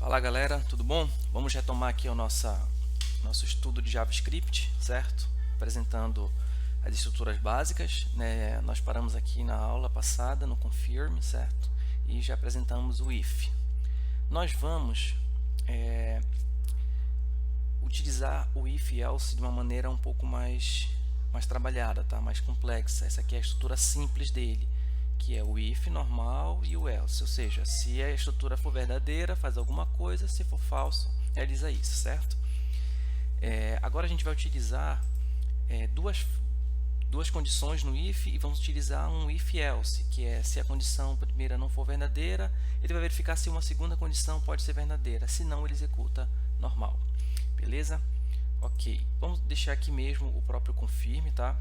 Fala galera, tudo bom? Vamos retomar aqui o nosso estudo de JavaScript, certo? Apresentando as estruturas básicas, né? Nós paramos aqui na aula passada no confirm, certo? E já apresentamos o if. Nós vamos utilizar o if e else de uma maneira um pouco mais trabalhada, tá? Mais complexa. Essa aqui é a estrutura simples dele, que é o if normal e o else, ou seja, se a estrutura for verdadeira, faz alguma coisa, se for falso, realiza isso, certo? Agora a gente vai utilizar duas condições no if e vamos utilizar um if else, que é se a condição primeira não for verdadeira, ele vai verificar se uma segunda condição pode ser verdadeira, se não ele executa normal, beleza? Ok, vamos deixar aqui mesmo o próprio confirm, tá?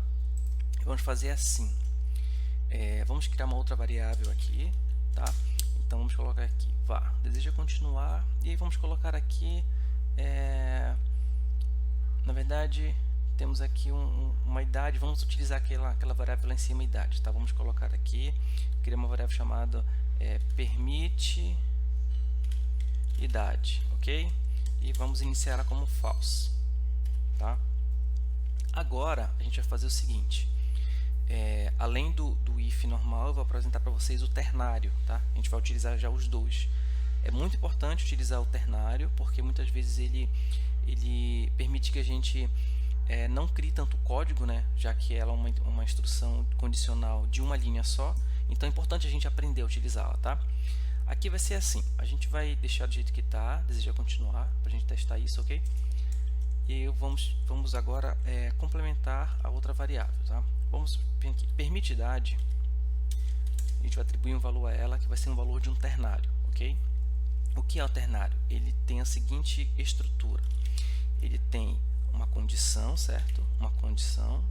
E vamos fazer assim. Vamos criar uma outra variável aqui, tá? Então vamos colocar aqui, deseja continuar, e aí vamos colocar aqui, na verdade temos aqui uma idade, vamos utilizar aquela variável lá em cima, idade, tá? Vamos colocar aqui, criar uma variável chamada permite idade, ok? E vamos iniciar ela como false, tá? Agora a gente vai fazer o seguinte. Além do if normal, eu vou apresentar para vocês o ternário, tá? A gente vai utilizar já os dois. É muito importante utilizar o ternário, porque muitas vezes ele permite que a gente não crie tanto código, né? Já que ela é uma instrução condicional de uma linha só. Então é importante a gente aprender a utilizá-la, tá? Aqui vai ser assim, a gente vai deixar do jeito que está, deseja continuar, para a gente testar isso, ok? E vamos agora complementar a outra variável, tá? Vamos aqui, permite idade, a gente vai atribuir um valor a ela que vai ser um valor de um ternário, ok? O que é o ternário? Ele tem a seguinte estrutura, ele tem uma condição, certo? Uma condição,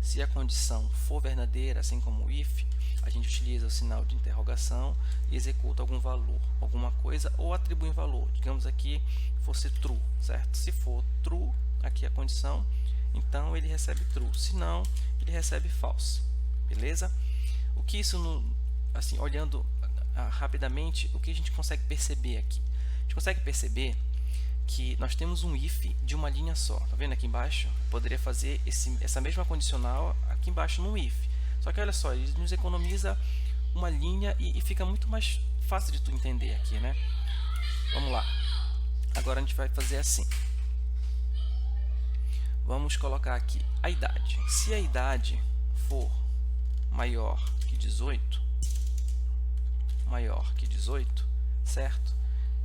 se a condição for verdadeira, assim como o if, a gente utiliza o sinal de interrogação e executa algum valor, alguma coisa, ou atribui um valor, digamos aqui, fosse true, certo? Se for true, aqui a condição, então ele recebe true, se não, ele recebe false, beleza? O que isso, assim, olhando rapidamente, o que a gente consegue perceber aqui? A gente consegue perceber que nós temos um if de uma linha só, tá vendo aqui embaixo? Eu poderia fazer essa mesma condicional aqui embaixo no if, só que olha só, ele nos economiza uma linha e fica muito mais fácil de tu entender aqui, né? Vamos lá, agora a gente vai fazer assim. Vamos colocar aqui a idade. Se a idade for maior que 18, certo?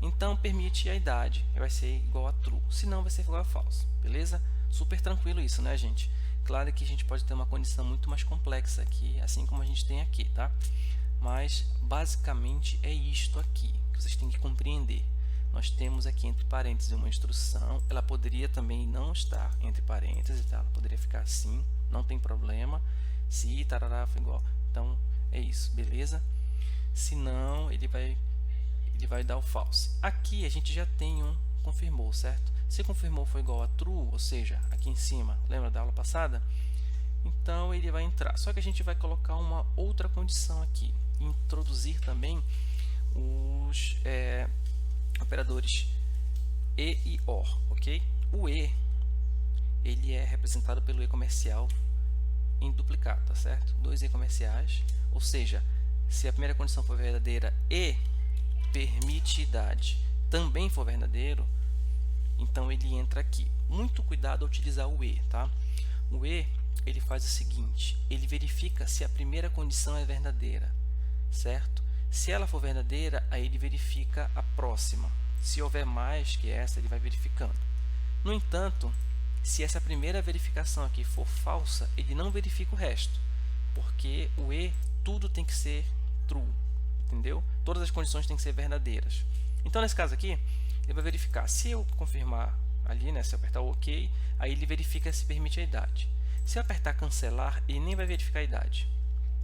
Então permite a idade, vai ser igual a true, se não vai ser igual a false, beleza? Super tranquilo isso, né, gente? Claro que a gente pode ter uma condição muito mais complexa aqui, assim como a gente tem aqui, tá? Mas basicamente é isto aqui que vocês têm que compreender. Nós temos aqui entre parênteses uma instrução, ela poderia também não estar entre parênteses, tá? Ela poderia ficar assim, não tem problema, se tarará for igual, então é isso, beleza? Se não, ele vai dar o false. Aqui a gente já tem um confirmou, certo? Se confirmou foi igual a true, ou seja, aqui em cima, lembra da aula passada? Então ele vai entrar, só que a gente vai colocar uma outra condição aqui, introduzir também os operadores e or, ok? O ele é representado pelo e comercial em duplicado, tá certo? Dois e comerciais, ou seja, se a primeira condição for verdadeira e permite idade também for verdadeiro, então ele entra aqui. Muito cuidado ao utilizar o e, tá? O e, ele faz o seguinte, ele verifica se a primeira condição é verdadeira, certo? Se ela for verdadeira, aí ele verifica a próxima. Se houver mais que essa, ele vai verificando. No entanto, se essa primeira verificação aqui for falsa, ele não verifica o resto, porque o e, tudo tem que ser true, entendeu? Todas as condições têm que ser verdadeiras. Então, nesse caso aqui, ele vai verificar. Se eu confirmar ali, né, se eu apertar o OK, aí ele verifica se permite a idade. Se eu apertar cancelar, ele nem vai verificar a idade.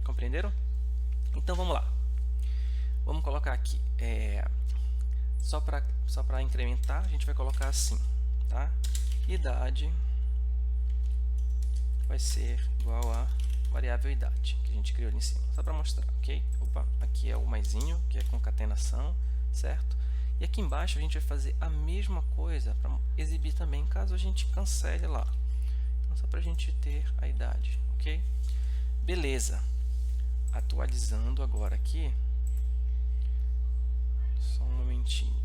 Compreenderam? Então, vamos lá. Vamos colocar aqui, só para incrementar, a gente vai colocar assim, tá? Idade vai ser igual a variável idade, que a gente criou ali em cima, só para mostrar, ok? Opa, aqui é o maisinho, que é concatenação, certo? E aqui embaixo a gente vai fazer a mesma coisa para exibir também, caso a gente cancele lá. Então, só para a gente ter a idade, ok? Beleza. Atualizando agora aqui. Só um momentinho.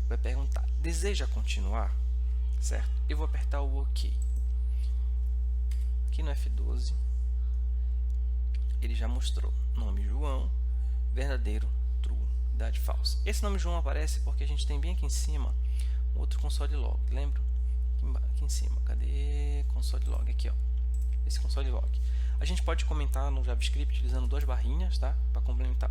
Vai perguntar, deseja continuar? Certo? Eu vou apertar o OK. Aqui no F12, ele já mostrou nome João, verdadeiro, true, idade falsa. Esse nome João aparece porque a gente tem bem aqui em cima um outro console log, lembra? Aqui em cima, cadê console log? Aqui, ó, esse console log. A gente pode comentar no JavaScript utilizando duas barrinhas, tá? Para comentar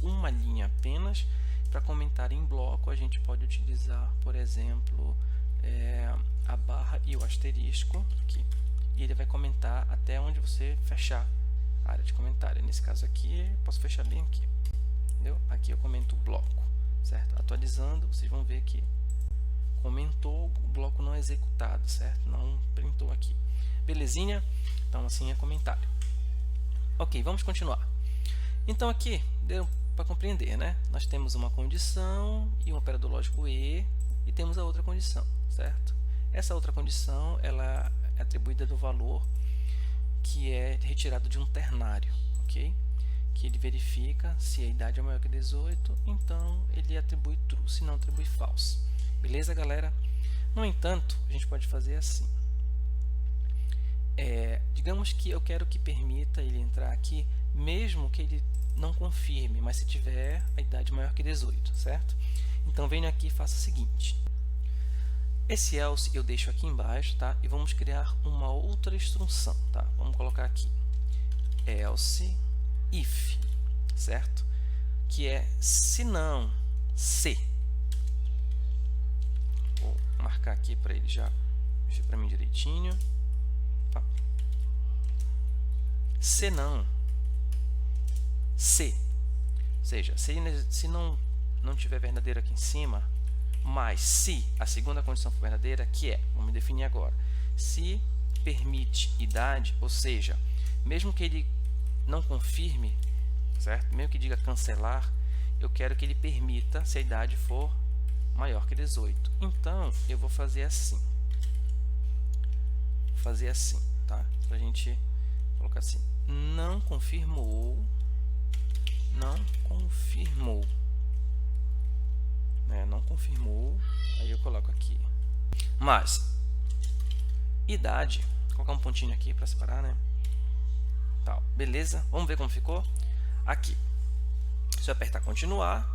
uma linha apenas. Para comentar em bloco, a gente pode utilizar, por exemplo, a barra e o asterisco aqui. E ele vai comentar até onde você fechar a área de comentário. Nesse caso aqui, posso fechar bem aqui. Entendeu? Aqui eu comento o bloco, certo? Atualizando, vocês vão ver que comentou, o bloco não é executado, certo? Não printou aqui. Belezinha? Então, assim é comentário. Ok, vamos continuar. Então, aqui, deu para compreender, né? Nós temos uma condição e um operador lógico E, e temos a outra condição, certo? Essa outra condição, ela é atribuída do valor que é retirado de um ternário, ok? Que ele verifica se a idade é maior que 18, então ele atribui true, se não atribui false. Beleza, galera? No entanto, a gente pode fazer assim. Digamos que eu quero que permita ele entrar aqui, mesmo que ele não confirme, mas se tiver a idade maior que 18, certo? Então, venho aqui e faço o seguinte. Esse else eu deixo aqui embaixo, tá? E vamos criar uma outra instrução, tá? Vamos colocar aqui else if, certo? Que é se não, se. Vou marcar aqui para ele já mexer para mim direitinho. Tá? Se não, se, ou seja, se não tiver verdadeiro aqui em cima, mas se a segunda condição for verdadeira, que é, vamos definir agora, se permite idade, ou seja, mesmo que ele não confirme, certo? Mesmo que diga cancelar, eu quero que ele permita se a idade for maior que 18. Então, eu vou fazer assim. Tá? Pra gente colocar assim, não confirmou, né? Não confirmou, aí eu coloco aqui. Mas idade, vou colocar um pontinho aqui para separar, né? Tal, beleza? Vamos ver como ficou. Aqui, se eu apertar continuar,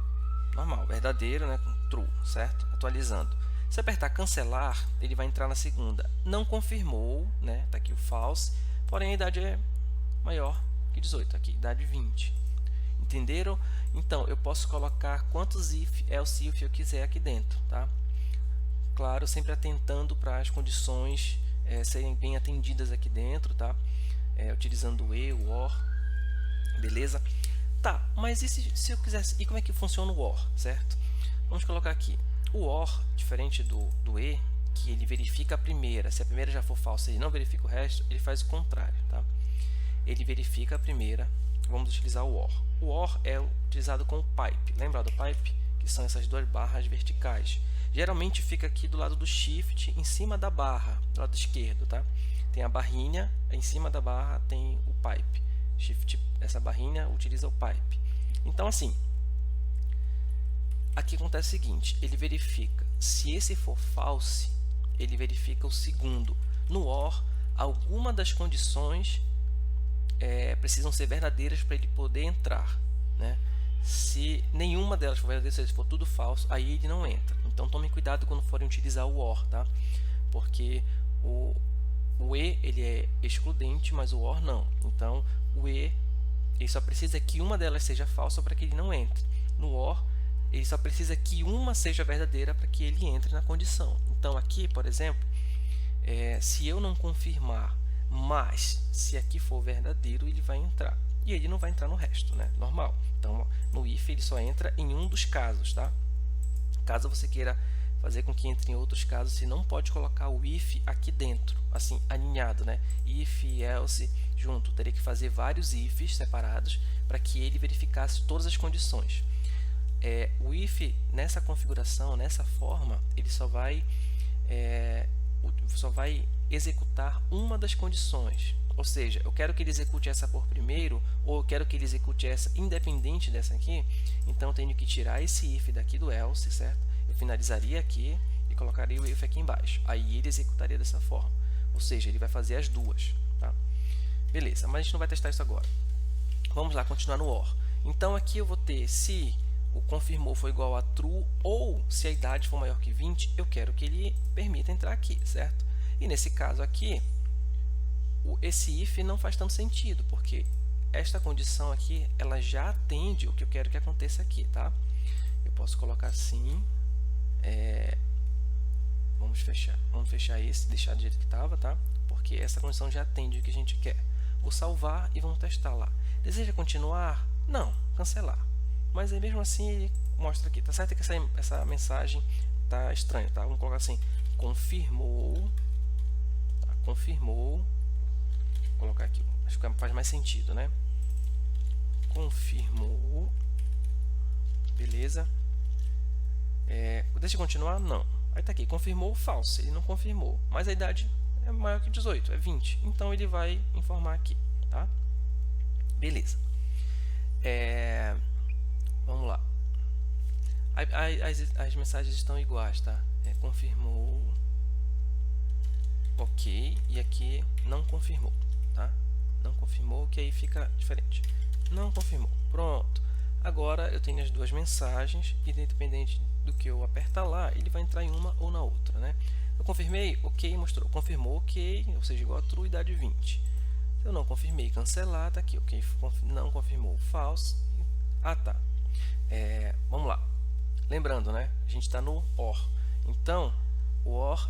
normal, verdadeiro, né? True, certo? Atualizando. Se eu apertar cancelar, ele vai entrar na segunda. Não confirmou, né? Tá aqui o false, porém a idade é maior que 18, aqui, idade 20. Entenderam? Então, eu posso colocar quantos if, else if eu quiser aqui dentro, tá? Claro, sempre atentando para as condições serem bem atendidas aqui dentro, tá? Utilizando o e, o or, beleza? Tá, mas e se eu quisesse, e como é que funciona o or, certo? Vamos colocar aqui, o or, diferente do e, que ele verifica a primeira, se a primeira já for falsa e ele não verifica o resto, ele faz o contrário, tá? Ele verifica a primeira, vamos utilizar o or. O or é utilizado com o pipe, lembra do pipe? Que são essas duas barras verticais. Geralmente fica aqui do lado do shift, em cima da barra, do lado esquerdo, tá? Tem a barrinha, em cima da barra tem o pipe. Shift, essa barrinha utiliza o pipe. Então, assim, aqui acontece o seguinte, ele verifica, se esse for false, ele verifica o segundo. No OR, alguma das condições precisam ser verdadeiras para ele poder entrar, né? Se nenhuma delas for verdadeira, se for tudo falso, aí ele não entra. Então tome cuidado quando forem utilizar o OR, tá? Porque o E ele é excludente, mas o OR não. Então o E ele só precisa que uma delas seja falsa para que ele não entre. No OR ele só precisa que uma seja verdadeira para que ele entre na condição. Então aqui, por exemplo, se eu não confirmar, mas se aqui for verdadeiro, ele vai entrar. E ele não vai entrar no resto, né? Normal. Então, no if ele só entra em um dos casos, tá? Caso você queira fazer com que entre em outros casos, você não pode colocar o if aqui dentro, assim, aninhado, né? If, else, junto. Teria que fazer vários ifs separados para que ele verificasse todas as condições. o if nessa configuração, nessa forma, ele só vai executar uma das condições. Ou seja, eu quero que ele execute essa por primeiro, ou eu quero que ele execute essa independente dessa aqui. Então eu tenho que tirar esse if daqui do else, certo? Eu finalizaria aqui e colocaria o if aqui embaixo. Aí ele executaria dessa forma. Ou seja, ele vai fazer as duas, tá? Beleza, mas a gente não vai testar isso agora. Vamos lá, continuar no OR. Então aqui eu vou ter se o confirmou for igual a true, ou se a idade for maior que 20, eu quero que ele permita entrar aqui, certo? E nesse caso aqui, esse if não faz tanto sentido, porque esta condição aqui, ela já atende o que eu quero que aconteça aqui, tá? Eu posso colocar assim, vamos fechar esse, deixar do jeito que estava, tá? Porque essa condição já atende o que a gente quer. Vou salvar e vamos testar lá. Deseja continuar? Não, cancelar. Mas aí mesmo assim ele mostra aqui, tá certo que essa mensagem tá estranha, tá? Vamos colocar assim, confirmou, tá? Confirmou. Vou colocar aqui, acho que faz mais sentido, né? Confirmou, beleza. Deixa eu continuar? Não. Aí tá aqui, confirmou false, ele não confirmou, mas a idade é maior que 18, é 20, então ele vai informar aqui, tá? Beleza. Vamos lá. As mensagens estão iguais, tá? Confirmou, ok, e aqui não confirmou, tá? Não confirmou, que aí fica diferente. Não confirmou, pronto. Agora eu tenho as duas mensagens e independente do que eu apertar lá, ele vai entrar em uma ou na outra, né? Eu confirmei, ok, mostrou. Confirmou, ok, ou seja, igual a true, idade 20. Se eu não confirmei, cancelar, tá aqui, ok. Não confirmou, false. Ah, tá. Vamos lá. Lembrando, né? A gente está no OR. Então, o OR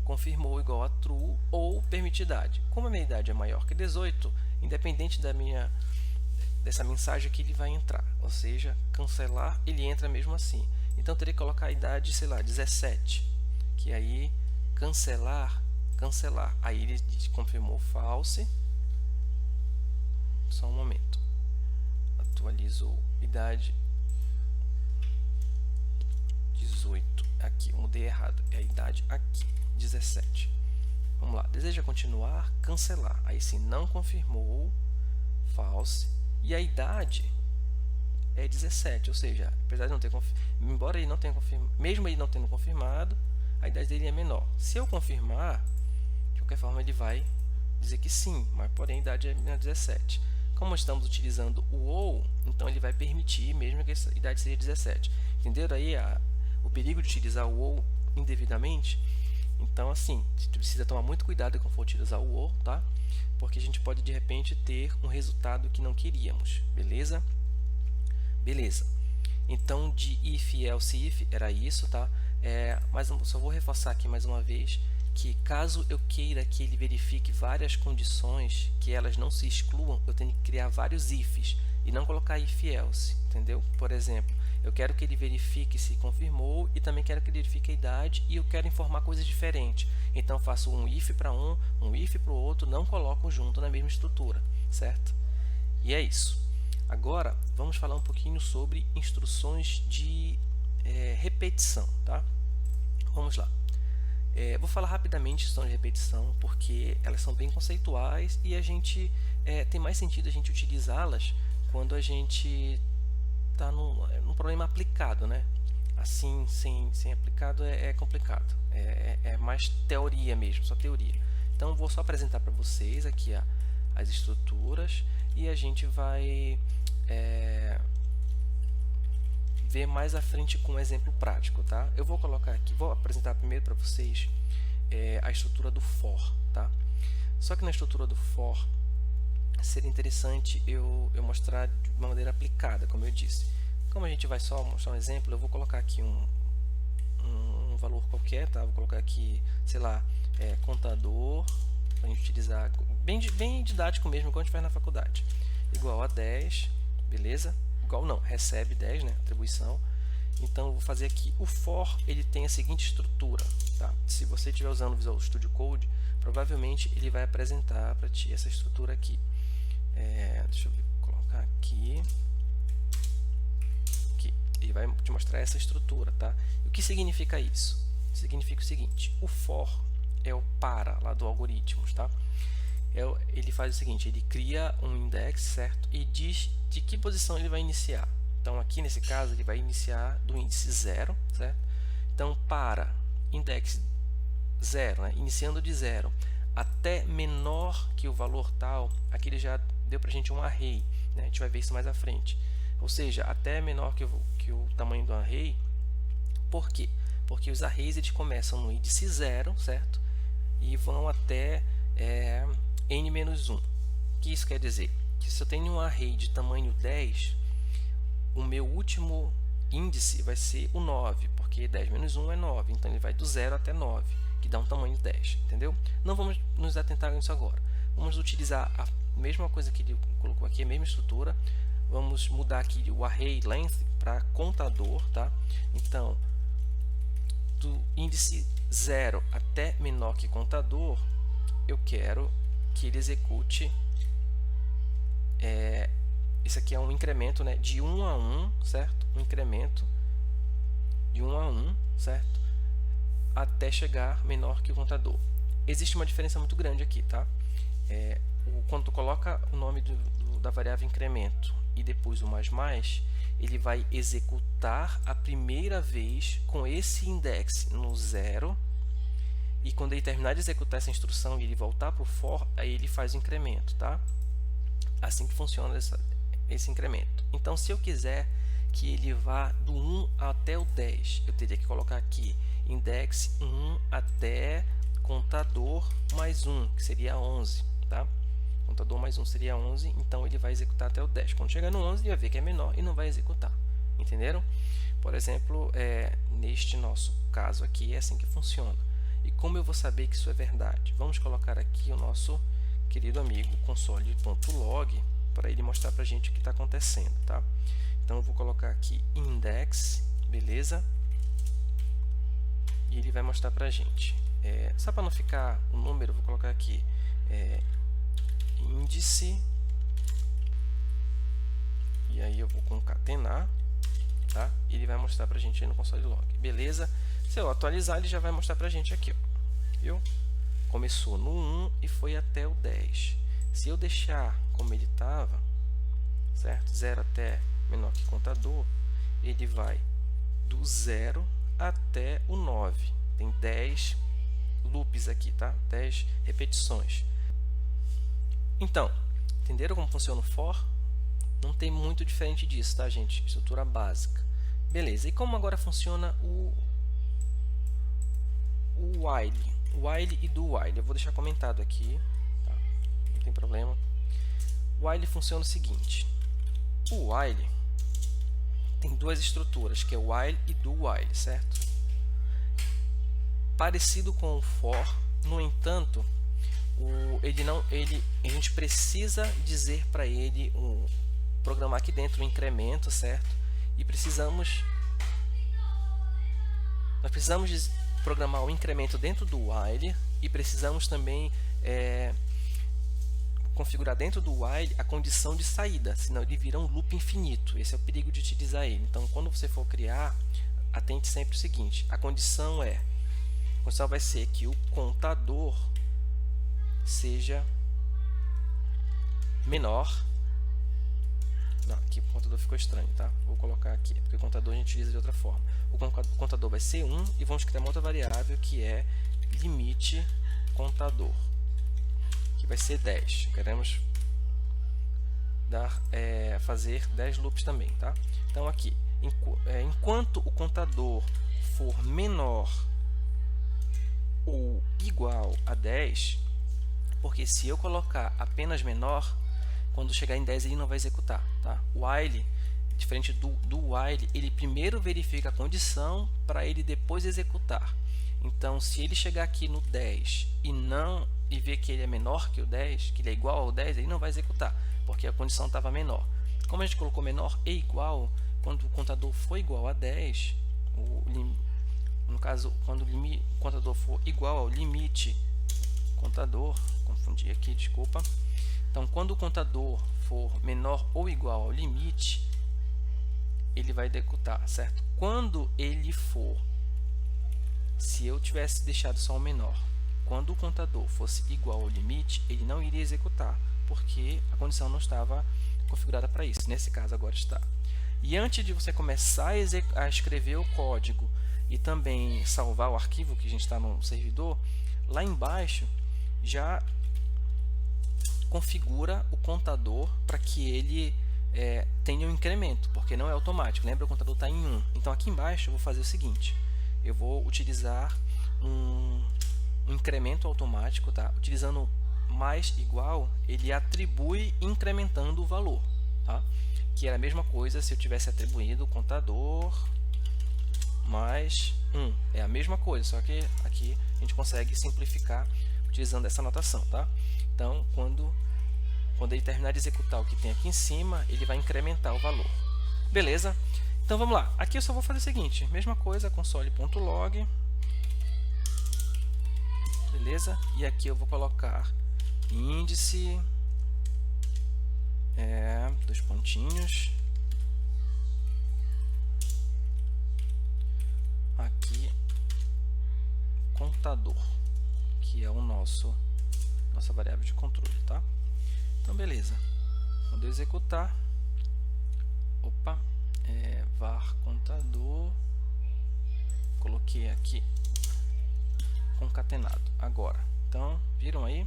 confirmou igual a true ou permitidade. Como a minha idade é maior que 18, independente dessa mensagem aqui, ele vai entrar. Ou seja, cancelar, ele entra mesmo assim. Então, eu teria que colocar a idade, sei lá, 17. Que aí, cancelar. Aí ele confirmou false. Só um momento. Atualizou. Idade 18. Aqui, eu mudei errado. É a idade aqui, 17. Vamos lá. Deseja continuar? Cancelar. Aí, se não confirmou, false. E a idade é 17, ou seja, apesar de não ter embora ele não tenha confirmado, mesmo ele não tendo confirmado, a idade dele é menor. Se eu confirmar, de qualquer forma ele vai dizer que sim, mas porém a idade é 17. Como estamos utilizando o ou, então ele vai permitir mesmo que essa idade seja 17. Entenderam aí o perigo de utilizar o ou indevidamente? Então, assim, você precisa tomar muito cuidado quando for utilizar o or, tá? Porque a gente pode, de repente, ter um resultado que não queríamos, beleza? Beleza. Então, de if, else, if, era isso, tá? Mas só vou reforçar aqui mais uma vez que caso eu queira que ele verifique várias condições, que elas não se excluam, eu tenho que criar vários ifs e não colocar if, else, entendeu? Por exemplo, eu quero que ele verifique se confirmou e também quero que ele verifique a idade e eu quero informar coisas diferentes. Então, eu faço um if para um if para o outro, não coloco junto na mesma estrutura, certo? E é isso. Agora, vamos falar um pouquinho sobre instruções de repetição, tá? Vamos lá. Vou falar rapidamente instruções de repetição, porque elas são bem conceituais e a gente tem mais sentido a gente utilizá-las quando a gente está num problema aplicado, né? Assim, sem aplicado é complicado. É mais teoria mesmo, só teoria. Então, eu vou só apresentar para vocês aqui as estruturas e a gente vai ver mais à frente com um exemplo prático, tá? Eu vou colocar aqui, vou apresentar primeiro para vocês a estrutura do for, tá? Só que na estrutura do for seria interessante eu mostrar de uma maneira aplicada, como eu disse. Como a gente vai só mostrar um exemplo, eu vou colocar aqui um valor qualquer, tá? Vou colocar aqui, sei lá, contador, para a gente utilizar bem didático mesmo, igual a gente faz na faculdade. Igual a 10, beleza? Igual não, recebe 10, né? Atribuição. Então, eu vou fazer aqui. O for, ele tem a seguinte estrutura, tá? Se você estiver usando o Visual Studio Code, provavelmente ele vai apresentar para ti essa estrutura aqui. Deixa eu colocar aqui. ele vai te mostrar essa estrutura, tá? E o que significa isso? Significa o seguinte: o for é o para lá do algoritmo, tá? Ele faz o seguinte: ele cria um index, certo? E diz de que posição ele vai iniciar. Então aqui nesse caso ele vai iniciar do índice 0, certo? Então para index 0, né? Iniciando de 0 até menor que o valor tal, aqui ele já deu para a gente um array, né? A gente vai ver isso mais à frente. Ou seja, até menor que o tamanho do array. Por quê? Porque os arrays eles começam no índice 0, certo? E vão até n-1. O que isso quer dizer? Que se eu tenho um array de tamanho 10, o meu último índice vai ser o 9, porque 10 menos 1 é 9, então ele vai do 0 até 9, que dá um tamanho 10, entendeu? Não vamos nos atentar nisso agora. Vamos utilizar a mesma coisa que ele colocou aqui, a mesma estrutura. Vamos mudar aqui o array length para contador, tá? Então, do índice 0 até menor que contador, eu quero que ele execute isso aqui é um incremento, né, de 1 a 1, certo? Um incremento de 1 a 1, certo? Até chegar menor que o contador. Existe uma diferença muito grande aqui, tá? Quando tu coloca o nome da variável incremento e depois o mais, ele vai executar a primeira vez com esse index no 0, e quando ele terminar de executar essa instrução e ele voltar para o for, aí ele faz o incremento, tá? Assim que funciona esse incremento. Então, se eu quiser que ele vá do 1 até o 10, eu teria que colocar aqui index 1 até contador mais 1, que seria 11, tá? Contador mais 1 seria 11, então ele vai executar até o 10. Quando chegar no 11, ele vai ver que é menor e não vai executar. Entenderam? Por exemplo, neste nosso caso aqui, é assim que funciona. E como eu vou saber que isso é verdade? Vamos colocar aqui o nosso querido amigo console.log para ele mostrar para a gente o que está acontecendo, tá? Então eu vou colocar aqui index, beleza? E ele vai mostrar para a gente. Só para não ficar o número, eu vou colocar aqui índice, e aí eu vou concatenar, tá? E ele vai mostrar para a gente aí no console log, beleza? Se eu atualizar, ele já vai mostrar para a gente aqui, ó, viu? Começou no 1 e foi até o 10. Se eu deixar como ele estava, certo? 0 até menor que contador, ele vai do 0 até o 9. Tem 10 loops aqui, tá? 10 repetições. Então, entenderam como funciona o for? Não tem muito diferente disso, tá, gente? Estrutura básica. Beleza, e como agora funciona o while? O while e do while. Eu vou deixar comentado aqui, tá? Não tem problema. O while funciona o seguinte. O while tem duas estruturas, que é o while e do while, certo? Parecido com o for, no entanto, a gente precisa dizer para ele programar aqui dentro um incremento, certo? E nós precisamos programar o incremento dentro do while e precisamos também configurar dentro do while a condição de saída, senão ele vira um loop infinito. Esse é o perigo de utilizar ele. Então, quando você for criar, atente sempre o seguinte: a condição vai ser que o contador seja menor. Não, aqui o contador ficou estranho, tá? Vou colocar aqui, porque o contador a gente utiliza de outra forma. O contador vai ser 1 e vamos criar uma outra variável que é limite contador, que vai ser 10. Queremos fazer 10 loops também, tá? Então aqui, enquanto o contador for menor ou igual a 10, porque se eu colocar apenas menor, quando chegar em 10 ele não vai executar, tá? O while, diferente do while, ele primeiro verifica a condição para ele depois executar. Então, se ele chegar aqui no 10 e ver que ele é menor que o 10, que ele é igual ao 10, ele não vai executar, porque a condição estava menor. Como a gente colocou menor e igual, quando o contador for igual a 10, no caso, quando o contador for igual ao limite contador, confundi aqui, desculpa. Então, quando o contador for menor ou igual ao limite, ele vai executar, certo? Quando ele for, se eu tivesse deixado só o menor, quando o contador fosse igual ao limite, ele não iria executar, porque a condição não estava configurada para isso. Nesse caso, agora está. E antes de você começar a escrever o código e também salvar o arquivo que a gente está no servidor, lá embaixo já configura o contador para que ele tenha um incremento, porque não é automático. Lembra, o contador está em 1. Então aqui embaixo eu vou fazer o seguinte: eu vou utilizar um incremento automático, tá? Utilizando mais igual, ele atribui incrementando o valor, tá? Que é a mesma coisa se eu tivesse atribuído o contador mais 1. É a mesma coisa, só que aqui a gente consegue simplificar utilizando essa notação, tá? Então, quando ele terminar de executar o que tem aqui em cima, ele vai incrementar o valor. Beleza? Então, vamos lá. Aqui eu só vou fazer o seguinte, mesma coisa, console.log. Beleza? E aqui eu vou colocar índice, dois pontinhos, aqui contador, que é o nossa variável de controle, tá? Então beleza, quando eu executar, var contador, coloquei aqui concatenado. Agora, então viram aí?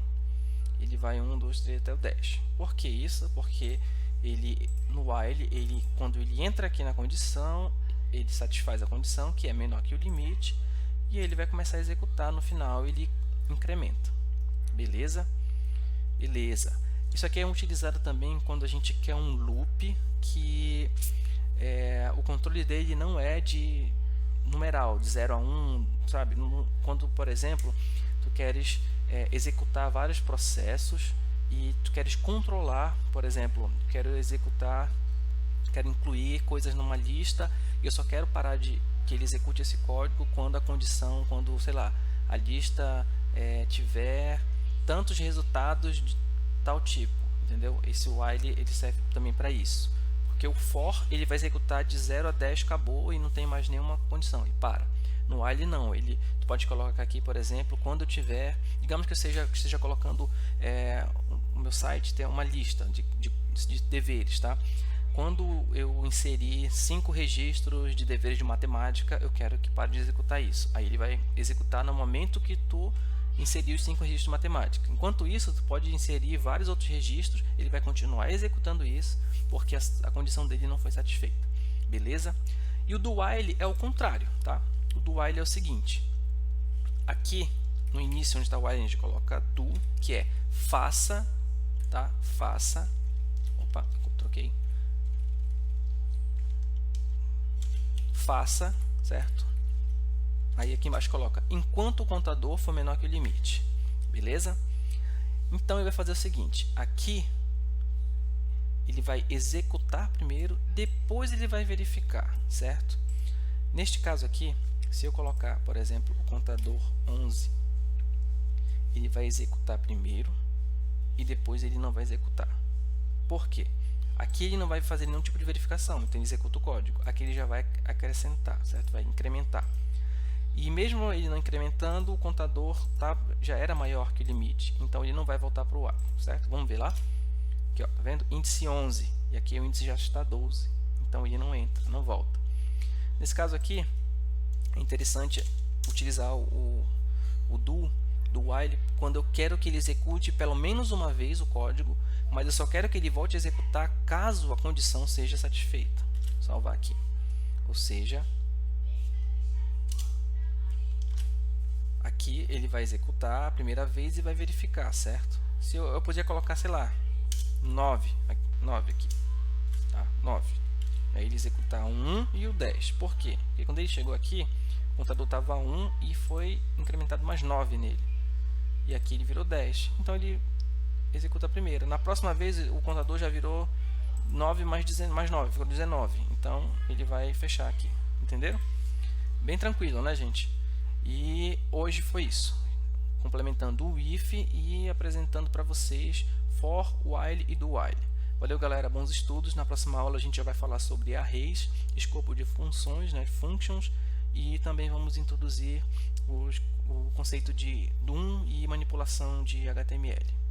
Ele vai 1, 2, 3 até o 10. Por que isso? Porque ele, no while, quando ele entra aqui na condição, ele satisfaz a condição, que é menor que o limite, e ele vai começar a executar. No final, ele incrementa. Beleza? Beleza. Isso aqui é utilizado também quando a gente quer um loop que o controle dele não é de numeral, de 0 a 1, sabe? Quando, por exemplo, tu queres executar vários processos e tu queres controlar, por exemplo, quero incluir coisas numa lista e eu só quero parar de que ele execute esse código quando sei lá, a lista tiver tantos resultados de tal tipo, entendeu? Esse while ele serve também para isso, porque o for ele vai executar de 0 a 10, acabou e não tem mais nenhuma condição e para. No while não, tu pode colocar aqui, por exemplo, quando eu tiver, digamos que eu esteja colocando o meu site tem uma lista de deveres, tá? Quando eu inserir 5 registros de deveres de matemática, eu quero que pare de executar isso. Aí ele vai executar no momento que tu inserir os 5 registros de matemática. Enquanto isso, tu pode inserir vários outros registros, ele vai continuar executando isso, porque a condição dele não foi satisfeita. Beleza? E o do while é o contrário, tá? O do while é o seguinte: aqui no início, onde está o while, a gente coloca do, que é faça, tá? Faça, troquei. Faça, certo? Aí aqui embaixo coloca enquanto o contador for menor que o limite. Beleza? Então ele vai fazer o seguinte: aqui ele vai executar primeiro, depois ele vai verificar, certo? Neste caso aqui, se eu colocar, por exemplo, o contador 11, ele vai executar primeiro e depois ele não vai executar. Por quê? Aqui ele não vai fazer nenhum tipo de verificação, então ele executa o código. Aqui ele já vai acrescentar, certo? Vai incrementar. E mesmo ele não incrementando, o contador já era maior que o limite, então ele não vai voltar para o while, certo? Vamos ver lá. Aqui, ó, tá vendo? Índice 11, e aqui o índice já está 12, então ele não entra, não volta. Nesse caso aqui, é interessante utilizar o do while quando eu quero que ele execute pelo menos uma vez o código, mas eu só quero que ele volte a executar caso a condição seja satisfeita. Vou salvar aqui. Ou seja, aqui ele vai executar a primeira vez e vai verificar, certo? Se eu podia colocar, sei lá, 9 aqui, tá? 9. Aí ele executar o 1 e o 10. Por quê? Porque quando ele chegou aqui, o contador estava 1 e foi incrementado mais 9 nele. E aqui ele virou 10. Então ele executa a primeira. Na próxima vez o contador já virou 9 mais 9, ficou 19. Então ele vai fechar aqui. Entenderam? Bem tranquilo, né, gente? E hoje foi isso. Complementando o if e apresentando para vocês for, while e do while. Valeu, galera, bons estudos. Na próxima aula a gente já vai falar sobre arrays, escopo de funções, né, functions, e também vamos introduzir o conceito de DOM e manipulação de HTML.